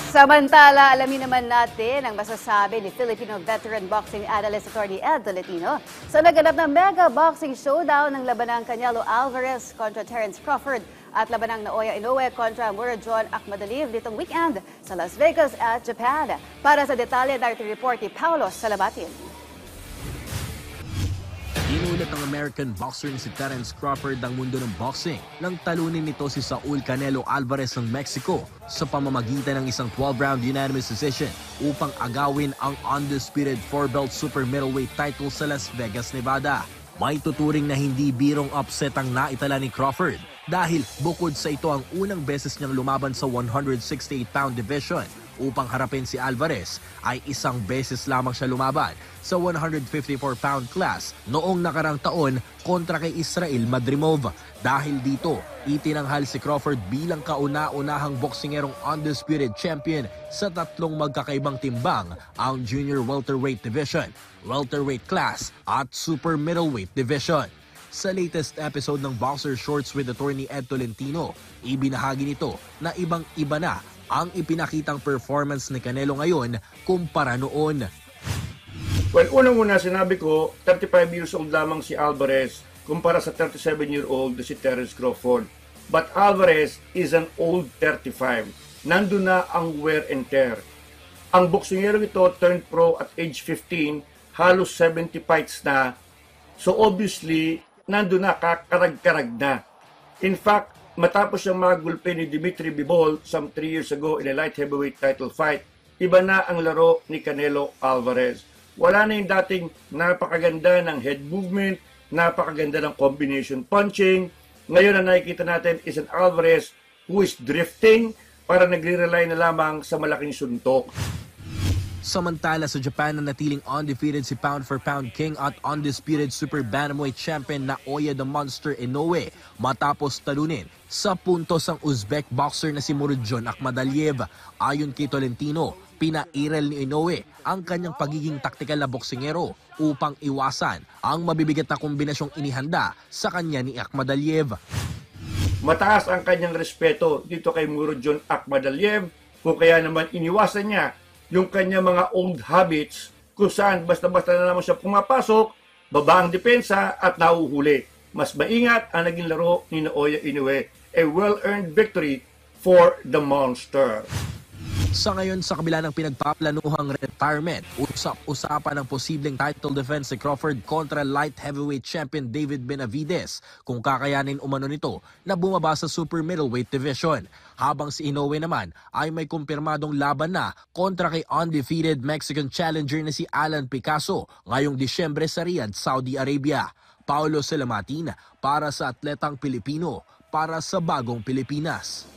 Samantala, alamin naman natin ang masasabi ni Filipino veteran boxing analyst attorney Ed Tolentino sa naganap na mega boxing showdown ng labanang Canelo Alvarez kontra Terence Crawford at labanang Naoya Inoue kontra Murodjon Akhmadaliev nitong weekend sa Las Vegas at Japan. Para sa detalye, narito report ni Paulo Salabatin. Inulat ng American boxer si Terence Crawford ang mundo ng boxing nang talunin nito si Saul Canelo Alvarez ng Mexico sa pamamagitan ng isang 12-round unanimous decision upang agawin ang undisputed 4-belt super middleweight title sa Las Vegas, Nevada. May tuturing na hindi birong upset ang naitala ni Crawford dahil bukod sa ito ang unang beses niyang lumaban sa 168-pound division upang harapin si Alvarez, ay isang beses lamang siya lumaban sa 154-pound class noong nakarang taon kontra kay Israel Madrimov. Dahil dito, itinanghal si Crawford bilang kauna-unahang boksingerong undisputed champion sa tatlong magkakaibang timbang, ang junior welterweight division, welterweight class at super middleweight division. Sa latest episode ng Boxer Shorts with attorney Ed Tolentino, ibinahagi nito na ibang-iba na ang ipinakitang performance ni Canelo ngayon kumpara noon. Well, unang-una sinabi ko, 35 years old lamang si Alvarez kumpara sa 37-year-old si Terence Crawford. But Alvarez is an old 35. Nandun na ang wear and tear. Ang boksingero ito turned pro at age 15, halos 70 fights na. So obviously, nandun na, kakarag-karag na. In fact, matapos siyang magulpe ni Dimitri Bivol some 3 years ago in a light heavyweight title fight, iba na ang laro ni Canelo Alvarez. Wala na yung dating napakaganda ng head movement, napakaganda ng combination punching. Ngayon na nakikita natin is an Alvarez who is drifting para nagre-rely na lamang sa malaking suntok. Samantala sa Japan na natiling undefeated si pound-for-pound king at undisputed super bantamweight champion Naoya the Monster Inoue matapos talunin sa puntos ang Uzbek boxer na si Murodjon Akhmadaliev. Ayon kay Tolentino, pinairal ni Inoue ang kanyang pagiging taktikal na boksingero upang iwasan ang mabibigat na kombinasyong inihanda sa kanya ni Akhmadaliev. Mataas ang kanyang respeto dito kay Murodjon Akhmadaliev, kung kaya naman iniwasan niya yung kanya mga old habits kung saan basta-basta na naman siya pumapasok, baba ang depensa at nahuhuli. Mas maingat ang naging laro ni Naoya Inoue. A well-earned victory for the Monster. Sa ngayon, sa kabila ng pinagpaplanuhang retirement, usap-usapan ang posibleng title defense ni Crawford kontra light heavyweight champion David Benavides kung kakayanin umano nito na bumaba sa super middleweight division. Habang si Inoue naman ay may kumpirmadong laban na kontra kay undefeated Mexican challenger na si Alan Picasso ngayong Disyembre sa Riyadh, Saudi Arabia. Paulo Salamatin para sa Atletang Pilipino, para sa Bagong Pilipinas.